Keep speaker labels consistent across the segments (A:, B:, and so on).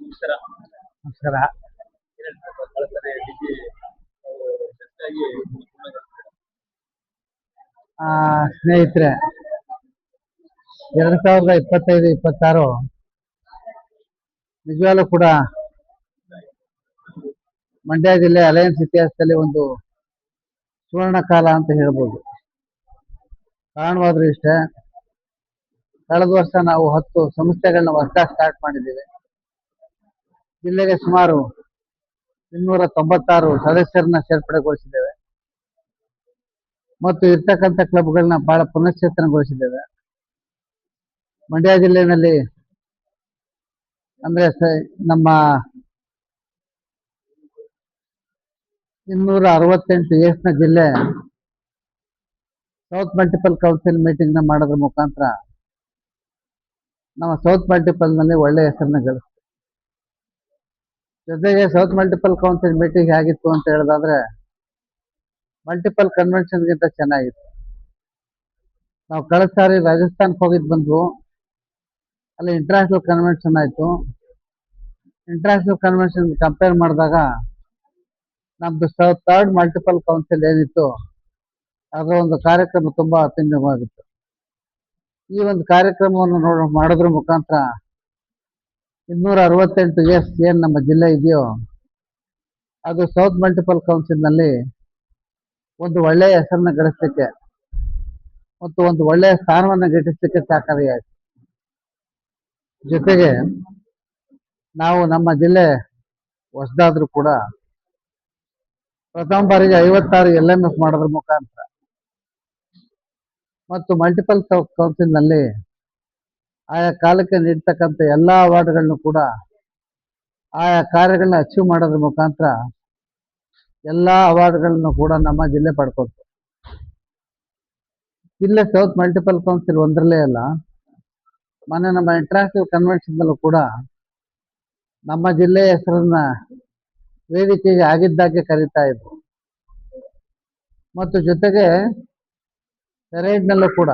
A: ನಮಸ್ಕಾರ.
B: ನಮಸ್ಕಾರ.
A: ಏನ್ ಹೇಳ್ತೀರಾ ಸರ್? ಕಳೆದ ಸರಿ ಡಿಗ್ರಿ ಯಶಸ್ವಿಯಾಗಿ ಪೂರ್ಣಗೊಳಿಸಿದ್ದೀರಾ.
B: ಸ್ನೇಹಿತರೆ, 2025-26 ನಿಜವಾಗ್ಲೂ ಕೂಡ ಮಂಡ್ಯ ಜಿಲ್ಲೆ ಅಲಯನ್ಸ್ ಇತಿಹಾಸದಲ್ಲಿ ಒಂದು ಸುವರ್ಣ ಕಾಲ ಅಂತ ಹೇಳ್ಬೋದು. ಕಾರಣವಾದ್ರೂ ಇಷ್ಟೇ, ಕಳೆದ ವರ್ಷ ನಾವು 10 ಸಂಸ್ಥೆಗಳನ್ನ ಹೊಸದಾಗಿ ಸ್ಟಾರ್ಟ್ ಮಾಡಿದ್ದೀವಿ. ಜಿಲ್ಲೆಗೆ ಸುಮಾರು 296 ಸದಸ್ಯರನ್ನ ಸೇರ್ಪಡೆಗೊಳಿಸಿದ್ದೇವೆ ಮತ್ತು ಇರ್ತಕ್ಕಂಥ ಕ್ಲಬ್ಗಳನ್ನ ಬಹಳ ಪುನಶ್ಚೇತನಗೊಳಿಸಿದ್ದೇವೆ. ಮಂಡ್ಯ ಜಿಲ್ಲೆಯಲ್ಲಿ ಅಂದ್ರೆ ನಮ್ಮ 268 ಎಸ್ನ ಜಿಲ್ಲೆ ಸೌತ್ ಮಲ್ಟಿಪಲ್ ಕೌನ್ಸಿಲ್ ಮೀಟಿಂಗ್ ನ ಮಾಡೋದ್ರ ಮುಖಾಂತರ ನಮ್ಮ ಸೌತ್ ಮಲ್ಟಿಪಲ್ ನಲ್ಲಿ ಒಳ್ಳೆ ಹೆಸರನ್ನ ಗಳಿಸ್ತೀವಿ. ಜೊತೆಗೆ ಸೌತ್ ಮಲ್ಟಿಪಲ್ ಕೌನ್ಸಿಲ್ ಮೀಟಿಂಗ್ ಆಗಿತ್ತು ಅಂತ ಹೇಳೋದಾದ್ರೆ ಮಲ್ಟಿಪಲ್ ಕನ್ವೆನ್ಷನ್ ಗಿಂತ ಚೆನ್ನಾಗಿತ್ತು. ನಾವು ಕಳೆದ ಸಾರಿ ರಾಜಸ್ಥಾನಕ್ಕೆ ಹೋಗಿದ್ದು ಬಂದ್ವು, ಅಲ್ಲಿ ಇಂಟರ್ನ್ಯಾಷನಲ್ ಕನ್ವೆನ್ಷನ್ ಆಯ್ತು. ಇಂಟರ್ನ್ಯಾಷನಲ್ ಕನ್ವೆನ್ಷನ್ ಕಂಪೇರ್ ಮಾಡಿದಾಗ ನಮ್ದು ಥರ್ಡ್ ಮಲ್ಟಿಪಲ್ ಕೌನ್ಸಿಲ್ ಏನಿತ್ತು ಅದರ ಒಂದು ಕಾರ್ಯಕ್ರಮ ತುಂಬಾ ಅತ್ಯುತ್ತಮವಾಗಿತ್ತು. ಈ ಒಂದು ಕಾರ್ಯಕ್ರಮವನ್ನು ಮಾಡೋದ್ರ ಮುಖಾಂತರ 268 ಎಸ್ ಏನ್ ನಮ್ಮ ಜಿಲ್ಲೆ ಇದೆಯೋ ಅದು ಸೌತ್ ಮಲ್ಟಿಪಲ್ ಕೌನ್ಸಿಲ್ ನಲ್ಲಿ ಒಂದು ಒಳ್ಳೆಯ ಹೆಸರನ್ನ ಗಳಿಸಲಿಕ್ಕೆ ಮತ್ತು ಒಂದು ಒಳ್ಳೆಯ ಸ್ಥಾನವನ್ನು ಗಿಟ್ಟಿಸಲಿಕ್ಕೆ ಸಹಕಾರಿಯಾಯಿತು. ಜೊತೆಗೆ ನಾವು ನಮ್ಮ ಜಿಲ್ಲೆ ಹೊಸದಾದ್ರೂ ಕೂಡ ಪ್ರಥಮ ಬಾರಿಗೆ 56 LMF ಮಾಡೋದ್ರ ಮುಖಾಂತರ ಮತ್ತು ಮಲ್ಟಿಪಲ್ ಕೌನ್ಸಿಲ್ ನಲ್ಲಿ ಆಯಾ ಕಾಲಕ್ಕೆ ನೀಡ್ತಕ್ಕಂಥ ಎಲ್ಲಾ ಅವಾರ್ಡ್ಗಳನ್ನು ಕೂಡ ಆಯಾ ಕಾರ್ಯಗಳನ್ನ ಅಚೀವ್ ಮಾಡೋದ್ರ ಮುಖಾಂತರ ಎಲ್ಲಾ ಅವಾರ್ಡ್ಗಳನ್ನು ಕೂಡ ನಮ್ಮ ಜಿಲ್ಲೆ ಪಡ್ಕೊತು. ಜಿಲ್ಲೆ ಸೌತ್ ಮಲ್ಟಿಪಲ್ ಕೌನ್ಸಿಲ್ ಒಂದರಲ್ಲೇ ಅಲ್ಲ, ಮೊನ್ನೆ ನಮ್ಮ ಇಂಟರ್ನ್ಯಾಷನಲ್ ಕನ್ವೆನ್ಷನ್ ನಲ್ಲೂ ಕೂಡ ನಮ್ಮ ಜಿಲ್ಲೆಯ ಹೆಸರನ್ನ ವೇದಿಕೆಗೆ ಆಗಿದ್ದಾಗೆ ಕರೀತಾ ಇದ್ರು ಮತ್ತು ಜೊತೆಗೆ ಪೆರೇಡ್ ನಲ್ಲೂ ಕೂಡ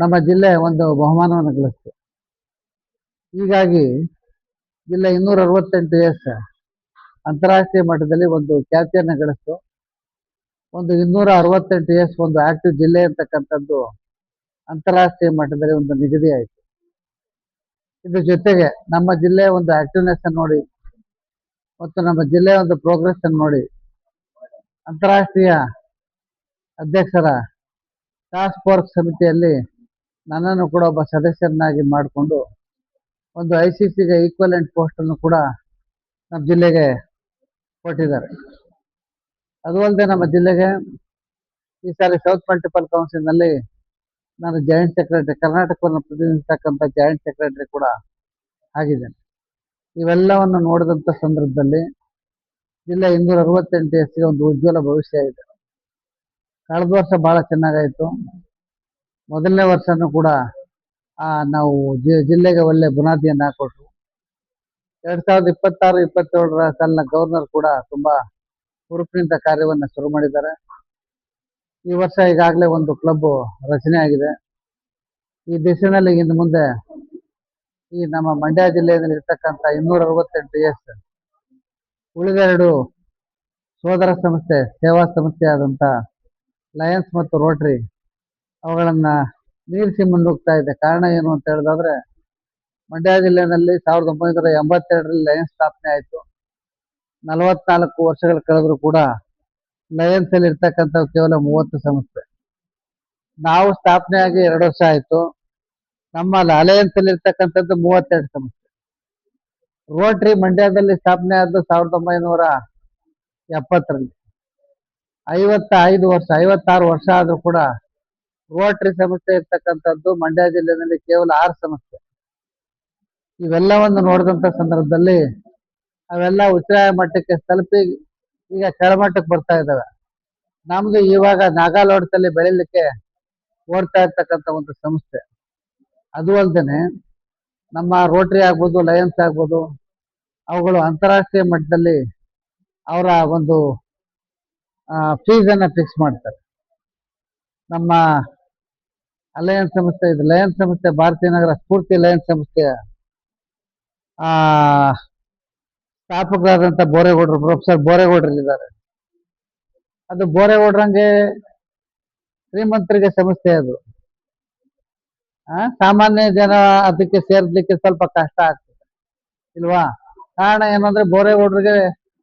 B: ನಮ್ಮ ಜಿಲ್ಲೆ ಒಂದು ಬಹುಮಾನವನ್ನು ಗಳಿಸ್ತು. ಹೀಗಾಗಿ ಜಿಲ್ಲೆ 268 ಎಸ್ ಅಂತಾರಾಷ್ಟ್ರೀಯ ಮಟ್ಟದಲ್ಲಿ ಒಂದು ಖ್ಯಾತಿಯನ್ನು ಗಳಿಸ್ತು. ಒಂದು 268 ಎಸ್ ಒಂದು ಆಕ್ಟಿವ್ ಜಿಲ್ಲೆ ಅಂತಕ್ಕಂಥದ್ದು ಅಂತಾರಾಷ್ಟ್ರೀಯ ಮಟ್ಟದಲ್ಲಿ ಒಂದು ನಿಗದಿ ಆಯಿತು. ಇದ್ರ ಜೊತೆಗೆ ನಮ್ಮ ಜಿಲ್ಲೆಯ ಒಂದು ಆಕ್ಟಿವ್ನೆಸ್ ಅನ್ನು ನೋಡಿ ಮತ್ತು ನಮ್ಮ ಜಿಲ್ಲೆಯ ಒಂದು ಪ್ರೋಗ್ರೆಸ್ ಅನ್ನು ನೋಡಿ ಅಂತಾರಾಷ್ಟ್ರೀಯ ಅಧ್ಯಕ್ಷರ ಟಾಸ್ಕ್ ಫೋರ್ಸ್ ಸಮಿತಿಯಲ್ಲಿ ನನ್ನನ್ನು ಕೂಡ ಒಬ್ಬ ಸದಸ್ಯರನ್ನಾಗಿ ಮಾಡಿಕೊಂಡು ಒಂದು ICCಗೆ ಈಕ್ವಲೆಂಟ್ ಪೋಸ್ಟ್ ಅನ್ನು ಕೂಡ ನಮ್ಮ ಜಿಲ್ಲೆಗೆ ಕೊಟ್ಟಿದ್ದಾರೆ. ಅದು ಅಲ್ಲದೆ ನಮ್ಮ ಜಿಲ್ಲೆಗೆ ಈ ಸಾರಿ ಸೌತ್ ಮಲ್ಟಿಪಲ್ ಕೌನ್ಸಿಲ್ ನಲ್ಲಿ ನಾನು ಜಾಯಿಂಟ್ ಸೆಕ್ರೆಟರಿ, ಕರ್ನಾಟಕವನ್ನು ಪ್ರತಿನಿಧಿಸತಕ್ಕಂಥ ಜಾಯಿಂಟ್ ಸೆಕ್ರೆಟರಿ ಕೂಡ ಆಗಿದ್ದೇನೆ. ಇವೆಲ್ಲವನ್ನು ನೋಡಿದಂಥ ಸಂದರ್ಭದಲ್ಲಿ ಜಿಲ್ಲೆ 268 ಎಸ್ಗೆ ಒಂದು ಉಜ್ವಲ ಭವಿಷ್ಯ ಇದೆ. ಕಳೆದ ವರ್ಷ ಬಹಳ ಚೆನ್ನಾಗಾಯ್ತು. ಮೊದಲನೇ ವರ್ಷನೂ ಕೂಡ ನಾವು ಜಿಲ್ಲೆಗೆ ಒಳ್ಳೆ ಬುನಾದಿಯನ್ನು ಹಾಕೊಟ್ರು. 2026-27 ಸಾಲಿನ ಗವರ್ನರ್ ಕೂಡ ತುಂಬಾ ಹುರುಪಿನಿಂದ ಕಾರ್ಯವನ್ನು ಶುರು ಮಾಡಿದ್ದಾರೆ. ಈ ವರ್ಷ ಈಗಾಗಲೇ ಒಂದು ಕ್ಲಬ್ ರಚನೆ ಆಗಿದೆ. ಈ ದಿಶೆಯಲ್ಲಿ ಇನ್ನು ಮುಂದೆ ಈ ನಮ್ಮ ಮಂಡ್ಯ ಜಿಲ್ಲೆಯಲ್ಲಿ ಇರ್ತಕ್ಕಂಥ 268 ಎಸ್ ಉಳಿದೆರಡು ಸೋದರ ಸಂಸ್ಥೆ, ಸೇವಾ ಸಂಸ್ಥೆ ಆದಂತ ಲಯನ್ಸ್ ಮತ್ತು ರೋಟರಿ ಅವುಗಳನ್ನ ಮೀರಿಸಿ ಮುನ್ನುಗ್ತಾ ಇದೆ. ಕಾರಣ ಏನು ಅಂತ ಹೇಳಿದ್ರೆ ಮಂಡ್ಯ ಜಿಲ್ಲೆಯಲ್ಲಿ 1982ರಲ್ಲಿ ಲಯನ್ಸ್ ಸ್ಥಾಪನೆ ಆಯಿತು. 44 ವರ್ಷಗಳು ಕಳೆದ್ರು ಕೂಡ ಲಯನ್ಸ್ ಅಲ್ಲಿ ಇರ್ತಕ್ಕಂಥ ಕೇವಲ 30 ಸಂಸ್ಥೆ. ನಾವು ಸ್ಥಾಪನೆ ಆಗಿ 2 ವರ್ಷ ಆಯಿತು. ನಮ್ಮ ಅಲಯನ್ಸ್ ಅಲ್ಲಿ ಇರ್ತಕ್ಕಂಥದ್ದು 32 ಸಂಸ್ಥೆ. ರೋಟರಿ ಮಂಡ್ಯದಲ್ಲಿ ಸ್ಥಾಪನೆ ಆದ್ದು 1970ರಲ್ಲಿ. 56 ವರ್ಷ ಆದ್ರೂ ಕೂಡ ರೋಟರಿ ಸಂಸ್ಥೆ ಇರ್ತಕ್ಕಂಥದ್ದು ಮಂಡ್ಯ ಜಿಲ್ಲೆಯಲ್ಲಿ ಕೇವಲ 6 ಸಂಸ್ಥೆ. ಇವೆಲ್ಲವನ್ನು ನೋಡಿದಂತ ಸಂದರ್ಭದಲ್ಲಿ ಅವೆಲ್ಲ ಉಚ್ಚಾಯ ಮಟ್ಟಕ್ಕೆ ತಲುಪಿ ಈಗ ಕೆಳಮಟ್ಟಕ್ಕೆ ಬರ್ತಾ ಇದ್ದಾವೆ. ನಮ್ದು ಇವಾಗ ನಾಗಾಲೋಟದಲ್ಲಿ ಬೆಳಿಲಿಕ್ಕೆ ಓಡ್ತಾ ಇರ್ತಕ್ಕಂಥ ಒಂದು ಸಂಸ್ಥೆ. ಅದು ಅಲ್ಲದೆ ನಮ್ಮ ರೋಟರಿ ಆಗ್ಬೋದು, ಲಯನ್ಸ್ ಆಗ್ಬೋದು, ಅವುಗಳು ಅಂತಾರಾಷ್ಟ್ರೀಯ ಮಟ್ಟದಲ್ಲಿ ಅವರ ಒಂದು ಫೀಸ್ ಅನ್ನ ಫಿಕ್ಸ್ ಮಾಡ್ತಾರೆ. ನಮ್ಮ ಲಯನ್ಸ್ ಸಂಸ್ಥೆ ಭಾರತೀಯ ನಗರ ಸ್ಫೂರ್ತಿ ಲಯನ್ಸ್ ಸಂಸ್ಥೆಯ ಆ ಸ್ಥಾಪಕರಾದಂತ ಬೋರೇಗೌಡರು, ಪ್ರೊಫೆಸರ್ ಬೋರೇಗೌಡರು ಇದ್ದಾರೆ. ಅದು ಬೋರೇಗೌಡ್ರಂಗೆ ಶ್ರೀಮಂತರಿಗೆ ಸಂಸ್ಥೆ ಅದು. ಸಾಮಾನ್ಯ ಜನ ಅದಕ್ಕೆ ಸೇರ್ಲಿಕ್ಕೆ ಸ್ವಲ್ಪ ಕಷ್ಟ ಆಗ್ತದೆ ಇಲ್ವಾ? ಕಾರಣ ಏನಂದ್ರೆ ಬೋರೇಗೌಡರಿಗೆ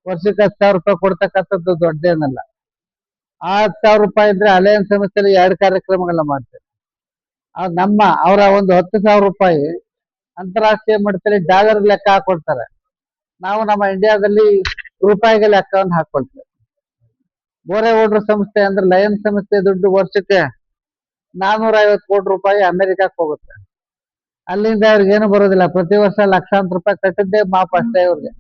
B: ವರ್ಷಕ್ಕೆ 10,000 ರೂಪಾಯಿ ಕೊಡ್ತಕ್ಕಂಥದ್ದು ದೊಡ್ಡದೇನಲ್ಲ. ಆ 10,000 ರೂಪಾಯಿ ಇದ್ರೆ ಅಲಯನ್ಸ್ ಸಂಸ್ಥೆಯಲ್ಲಿ 2 ಕಾರ್ಯಕ್ರಮಗಳನ್ನ ಮಾಡ್ತೇವೆ. ಅವರ ಒಂದು 10,000 ರೂಪಾಯಿ ಅಂತಾರಾಷ್ಟ್ರೀಯ ಮಟ್ಟದಲ್ಲಿ ಡಾಲರ್ ಲೆಕ್ಕ ಹಾಕೊಳ್ತಾರೆ. ನಾವು ನಮ್ಮ ಇಂಡಿಯಾದಲ್ಲಿ ರೂಪಾಯಿಗೆ ಲೆಕ್ಕವನ್ನು ಹಾಕೊಳ್ತೇವೆ. ಬೋರೇಗೌಡರ ಸಂಸ್ಥೆ ಅಂದ್ರೆ ಲಯನ್ಸ್ ಸಂಸ್ಥೆ ದುಡ್ಡು ವರ್ಷಕ್ಕೆ 450 ಕೋಟಿ ರೂಪಾಯಿ ಅಮೆರಿಕಕ್ಕೆ ಹೋಗುತ್ತೆ. ಅಲ್ಲಿಂದ ಅವ್ರಿಗೆ ಏನು ಬರೋದಿಲ್ಲ. ಪ್ರತಿ ವರ್ಷ ಲಕ್ಷಾಂತರ ರೂಪಾಯಿ ಕಟ್ಟಿದ್ದೇ ಮಾಪ್ ಅಷ್ಟೇ ಇವ್ರಿಗೆ.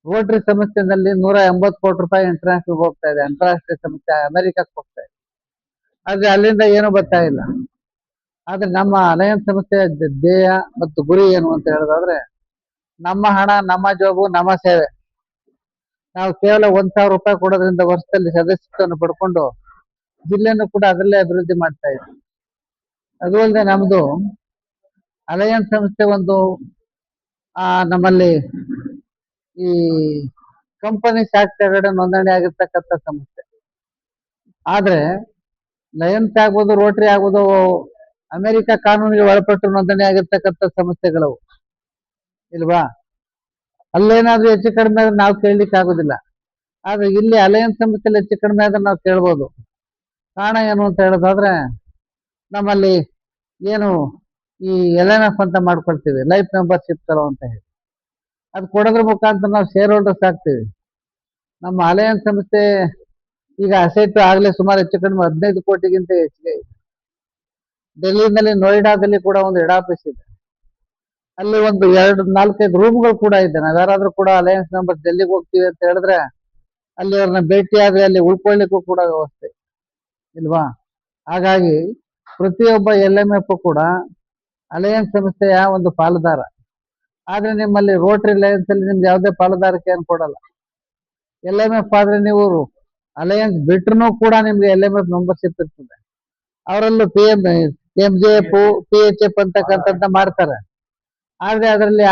B: ರೋಟರಿ ಸಂಸ್ಥೆನಲ್ಲಿ 180 ಕೋಟಿ ರೂಪಾಯಿ ಇಂಟರ್ನ್ಯಾಷನಲ್ ಹೋಗ್ತಾ ಇದೆ, ಅಂತಾರಾಷ್ಟ್ರೀಯ ಸಂಸ್ಥೆ ಅಮೆರಿಕಕ್ಕೆ ಹೋಗ್ತಾ ಇದೆ. ಆದ್ರೆ ಅಲ್ಲಿಂದ ಏನು ಬರ್ತಾ ಇಲ್ಲ. ಆದ್ರೆ ನಮ್ಮ ಅಲಯನ್ಸ್ ಸಂಸ್ಥೆಯ ಧ್ಯೇಯ ಮತ್ತು ಗುರಿ ಏನು ಅಂತ ಹೇಳೋದಾದ್ರೆ, ನಮ್ಮ ಹಣ, ನಮ್ಮ ಜಾಬು, ನಮ್ಮ ಸೇವೆ. ನಾವು ಕೇವಲ 1,000 ರೂಪಾಯಿ ಕೊಡೋದ್ರಿಂದ ವರ್ಷದಲ್ಲಿ ಸದಸ್ಯತ್ವವನ್ನು ಪಡ್ಕೊಂಡು ಜಿಲ್ಲೆಯನ್ನು ಕೂಡ ಅದರಲ್ಲೇ ಅಭಿವೃದ್ಧಿ ಮಾಡ್ತಾ ಇದ್ವಿ. ಅದು ಅಲ್ಲದೆ ನಮ್ದು ಅಲಯನ್ಸ್ ಸಂಸ್ಥೆ ಒಂದು ನಮ್ಮಲ್ಲಿ ಈ ಕಂಪನಿ ಆಕ್ಟ್ ಕೆಳಗಡೆ ನೋಂದಣಿ ಆಗಿರ್ತಕ್ಕಂಥ ಸಂಸ್ಥೆ. ಆದ್ರೆ ಲಯನ್ಸ್ ಆಗ್ಬೋದು, ರೋಟರಿ ಆಗ್ಬೋದು, ಅಮೆರಿಕ ಕಾನೂನಿಗೆ ಒಳಪಟ್ಟು ನೋಂದಣಿ ಆಗಿರ್ತಕ್ಕಂಥ ಸಂಸ್ಥೆಗಳವು ಇಲ್ವಾ? ಅಲ್ಲೇನಾದ್ರೂ ಹೆಚ್ಚು ಕಡಿಮೆ ಆದ್ರೆ ನಾವು ಕೇಳಲಿಕ್ಕೆ ಆಗುದಿಲ್ಲ. ಆದ್ರೆ ಇಲ್ಲಿ ಅಲಯನ್ಸ್ ಸಂಸ್ಥೆಯಲ್ಲಿ ಹೆಚ್ಚು ಕಡಿಮೆ ಆದ್ರೆ ನಾವು ಕೇಳ್ಬೋದು. ಕಾರಣ ಏನು ಅಂತ ಹೇಳೋದಾದ್ರೆ, ನಮ್ಮಲ್ಲಿ ಏನು ಈ LMF ಅಂತ ಮಾಡ್ಕೊಳ್ತೀವಿ, ಲೈಫ್ ಮೆಂಬರ್ಶಿಪ್ ತರೋ ಅಂತ ಹೇಳಿ, ಅದು ಕೊಡೋದ್ರ ಮುಖಾಂತರ ನಾವು ಶೇರ್ ಹೋಲ್ಡರ್ಸ್ ಆಗ್ತೀವಿ. ನಮ್ಮ ಅಲಯನ್ಸ್ ಸಂಸ್ಥೆ ಈಗ ಅಸೆಟ್ ಆಗ್ಲೇ ಸುಮಾರು ಹೆಚ್ಚು ಕಡಿಮೆ 15 ಕೋಟಿಗಿಂತ ಹೆಚ್ಚಿಗೆ ಇದೆ. ಡೆಲ್ಲಿನಲ್ಲಿ ನೋಯ್ಡಾದಲ್ಲಿ ಕೂಡ ಒಂದು ಹೆಡ್ ಆಫೀಸ್ ಇದೆ. ಅಲ್ಲಿ ಒಂದು 4-5 ರೂಮ್ಗಳು ಕೂಡ ಇದೆ. ನಾವು ಯಾರಾದ್ರೂ ಕೂಡ ಅಲಯನ್ಸ್ ಮೆಂಬರ್ಸ್ ಡೆಲ್ಲಿಗೆ ಹೋಗ್ತೀವಿ ಅಂತ ಹೇಳಿದ್ರೆ ಅಲ್ಲಿ ಅವ್ರನ್ನ ಭೇಟಿಯಾಗಿ ಅಲ್ಲಿ ಉಳ್ಕೊಳ್ಳಿಕ್ಕೂ ಕೂಡ ವ್ಯವಸ್ಥೆ ಇಲ್ವಾ? ಹಾಗಾಗಿ ಪ್ರತಿಯೊಬ್ಬ LMF ಕೂಡ ಅಲಯನ್ಸ್ ಸಂಸ್ಥೆಯ ಒಂದು ಪಾಲುದಾರ. ಆದ್ರೆ ನಿಮ್ಮಲ್ಲಿ ರೋಟರಿ ಲಯನ್ಸ್ ಅಲ್ಲಿ ನಿಮ್ಗೆ ಯಾವುದೇ ಪಾಲುದಾರಿಕೆ ಏನು ಕೊಡಲ್ಲ. LMF ಆದ್ರೆ ನೀವು ಅಲಯನ್ಸ್ ಬಿಟ್ರು ಕೂಡ ನಿಮ್ಗೆ LMF ಮೆಂಬರ್ಶಿಪ್ ಇರ್ತದೆ. ಅವರಲ್ಲೂ MJF, PHF ಅಂತಕ್ಕಂಥ ಮಾಡ್ತಾರೆ. ಆದ್ರೆ ಅದರಲ್ಲಿ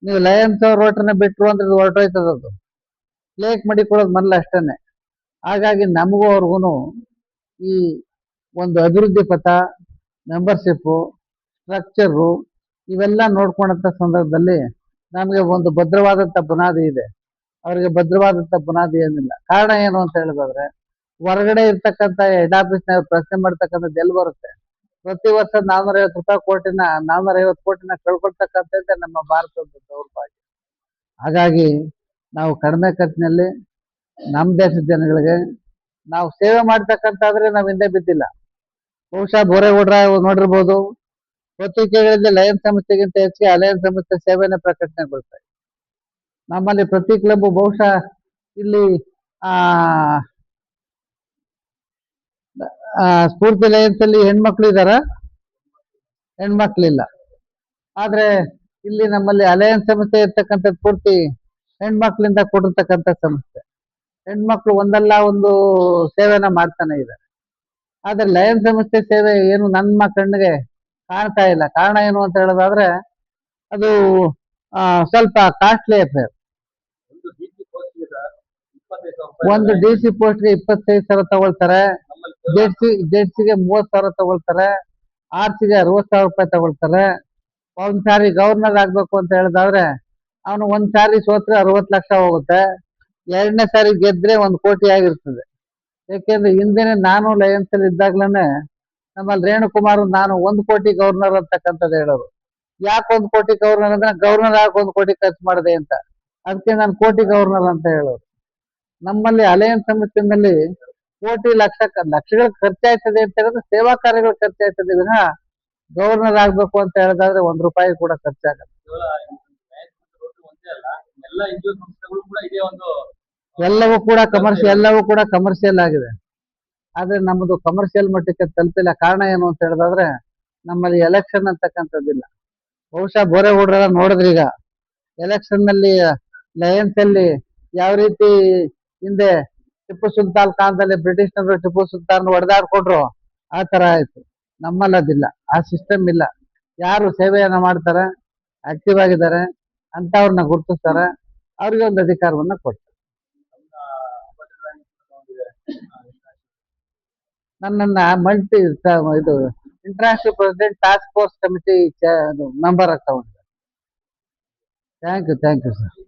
B: ನೀವು ಲಯನ್ಸ್ ರೋಟರಿನ ಬಿಟ್ರು ಅಂದ್ರೆ ಹೊರಟೋಯ್ತದದು. ಲೇಕ್ ಮಾಡಿಕೊಳ್ಳೋದು ಮೊದಲು ಅಷ್ಟೇನೆ. ಹಾಗಾಗಿ ನಮಗೂ ಅವ್ರಿಗೂ ಈ ಒಂದು ಅಭಿವೃದ್ಧಿ ಪಥ, ಮೆಂಬರ್ಶಿಪ್ಪು, ಸ್ಟ್ರಕ್ಚರು ಇವೆಲ್ಲ ನೋಡ್ಕೊಂಡಂತ ಸಂದರ್ಭದಲ್ಲಿ ನಮಗೆ ಒಂದು ಭದ್ರವಾದಂತ ಬುನಾದಿ ಇದೆ. ಅವರಿಗೆ ಭದ್ರವಾದಂತ ಬುನಾದಿ ಏನಿಲ್ಲ. ಕಾರಣ ಏನು ಅಂತ ಹೇಳಿದ್ರೆ, ಹೊರಗಡೆ ಇರ್ತಕ್ಕಂಥ ಹೆಡ್ ಆಫೀಸ್ನ ಪ್ರಶ್ನೆ ಮಾಡ್ತಕ್ಕಂಥದ್ದು ಎಲ್ಲಿ ಬರುತ್ತೆ? ಪ್ರತಿ ವರ್ಷ 450 ಕೋಟಿನ ಕಳ್ಕೊಳ್ತಕ್ಕಂಥದ್ದೇ ನಮ್ಮ ಭಾರತದ ದೌರ್ಭಾಗ್ಯ. ಹಾಗಾಗಿ ನಾವು ಕಡಿಮೆ ಖರ್ಚಿನಲ್ಲಿ ನಮ್ಮ ದೇಶದ ಜನಗಳಿಗೆ ನಾವು ಸೇವೆ ಮಾಡ್ತಕ್ಕಂತಾದ್ರೆ ನಾವು ಹಿಂದೆ ಬಿದ್ದಿಲ್ಲ. ಬಹುಶಃ ಬೋರೇಗೌಡ್ರ ನೋಡಿರ್ಬೋದು, ಪತ್ರಿಕೆಗಳಲ್ಲಿ ಲಯನ್ಸ್ ಸಂಸ್ಥೆಗಿಂತ ಹೆಚ್ಚಿಗೆ ಅಲಯನ್ಸ್ ಸಂಸ್ಥೆ ಸೇವೆನೇ ಪ್ರಕಟಣೆಗೊಳ್ತಾರೆ. ನಮ್ಮಲ್ಲಿ ಪ್ರತಿ ಕ್ಲಬ್ ಬಹುಶಃ ಇಲ್ಲಿ ಸ್ಫೂರ್ತಿ ಲಯನ್ಸ್ ಅಲ್ಲಿ ಹೆಣ್ಮಕ್ಳು ಇದಾರ? ಹೆಣ್ಮಕ್ಳಿಲ್ಲ. ಆದ್ರೆ ಇಲ್ಲಿ ನಮ್ಮಲ್ಲಿ ಅಲಯನ್ಸ್ ಸಂಸ್ಥೆ ಇರ್ತಕ್ಕಂಥದ್ದು ಪೂರ್ತಿ ಹೆಣ್ಮಕ್ಳಿಂದ ಕೊಟ್ಟಿರ್ತಕ್ಕಂಥ ಸಂಸ್ಥೆ. ಹೆಣ್ಮಕ್ಳು ಒಂದಲ್ಲ ಒಂದು ಸೇವೆನ ಮಾಡ್ತಾನೆ ಇದ್ದಾರೆ. ಆದ್ರೆ ಲಯನ್ಸ್ ಸಂಸ್ಥೆ ಸೇವೆ ಏನು ನಮ್ಮ ಕಣ್ಣಿಗೆ ಕಾಣ್ತಾ ಇಲ್ಲ. ಕಾರಣ ಏನು ಅಂತ ಹೇಳೋದಾದ್ರೆ, ಅದು ಸ್ವಲ್ಪ ಕಾಸ್ಟ್ಲಿ ಅಫೇರ್. ಒಂದು DC ಪೋಸ್ಟ್ಗೆ 25,000 ತಗೊಳ್ತಾರೆ, ಜೆಡ್ಸಿಗೆ 30,000 ತಗೊಳ್ತಾರೆ, ಆರ್ಸಿಗೆ 60,000 ರೂಪಾಯಿ ತಗೊಳ್ತಾರೆ. ಒಂದ್ ಸಾರಿ ಗವರ್ನರ್ ಆಗ್ಬೇಕು ಅಂತ ಹೇಳಿದಾದ್ರೆ ಅವನು ಒಂದ್ ಸಾರಿ ಸೋತ್ರೆ 60 ಲಕ್ಷ ಹೋಗುತ್ತೆ, 2ನೇ ಸಾರಿ ಗೆದ್ರೆ 1 ಕೋಟಿ ಆಗಿರ್ತದೆ. ಯಾಕೆಂದ್ರೆ ಹಿಂದೆನೆ ನಾನು ಲಯನ್ಸ್ ಅಲ್ಲಿ ಇದ್ದಾಗ್ಲೇನೆ ನಮ್ಮಲ್ಲಿ ರೇಣುಕುಮಾರ್ ನಾನು 1 ಕೋಟಿ ಗವರ್ನರ್ ಅಂತಕ್ಕಂಥದ್ದು ಹೇಳೋರು. ಯಾಕೆ 1 ಕೋಟಿ ಗವರ್ನರ್ ಅಂದ್ರೆ ಗವರ್ನರ್ ಆಗಿ 1 ಕೋಟಿ ಖರ್ಚು ಮಾಡಿದೆ ಅಂತ, ಅದಕ್ಕೆ ನಾನು ಕೋಟಿ ಗವರ್ನರ್ ಅಂತ ಹೇಳೋರು. ನಮ್ಮಲ್ಲಿ ಅಲಯನ್ಸ್ ಸಂಸ್ಥೆಯಲ್ಲಿ ಕೋಟಿ ಲಕ್ಷಗಳ ಖರ್ಚಾಯ್ತದೆ ಅಂತ ಹೇಳಿದ್ರೆ ಸೇವಾ ಕಾರ್ಯಗಳು ಖರ್ಚಾಯ್ತದೆ ವಿನ ಗವರ್ನರ್ ಆಗ್ಬೇಕು ಅಂತ ಹೇಳಿದಾದ್ರೆ 1 ರೂಪಾಯಿ ಕೂಡ ಖರ್ಚಾಗಲ್ಲ. ಎಲ್ಲವೂ ಕೂಡ ಕಮರ್ಷಿಯಲ್ ಆಗಿದೆ. ಆದ್ರೆ ನಮ್ಮದು ಕಮರ್ಷಿಯಲ್ ಮಟ್ಟಕ್ಕೆ ತಲುಪಿಲ್ಲ. ಕಾರಣ ಏನು ಅಂತ ಹೇಳಿದಾದ್ರೆ ನಮ್ಮಲ್ಲಿ ಎಲೆಕ್ಷನ್ ಅಂತಕ್ಕಂಥದ್ದಿಲ್ಲ. ಬಹುಶಃ ಬೋರೇಗೌಡ್ರೆಲ್ಲ ನೋಡಿದ್ರಿ, ಈಗ ಎಲೆಕ್ಷನ್ ನಲ್ಲಿ ಲಯನ್ಸ್ ಅಲ್ಲಿ ಯಾವ ರೀತಿ ಹಿಂದೆ ಟಿಪ್ಪು ಸುಲ್ತಾನ್ ಕಾಲದಲ್ಲಿ ಬ್ರಿಟಿಷ್ನರು ಟಿಪ್ಪು ಸುಲ್ತಾನ್ ಹೊಡೆದಾಡ್ಕೊಂಡ್ರು, ಆ ತರ ಆಯ್ತು. ನಮ್ಮಲ್ಲಿ ಅದಿಲ್ಲ, ಆ ಸಿಸ್ಟಮ್ ಇಲ್ಲ. ಯಾರು ಸೇವೆಯನ್ನ ಮಾಡ್ತಾರೆ ಆಕ್ಟಿವ್ ಆಗಿದ್ದಾರೆ ಅಂತವ್ರನ್ನ ಗುರುತಿಸ್ತಾರೆ, ಅವ್ರಿಗೆ ಒಂದು ಅಧಿಕಾರವನ್ನ ಕೊಡ್ತಾರೆ. ನನ್ನನ್ನ ಇದು international president task force committee member ಆಗ್ತಾ ಉಂಟು. Thank you sir.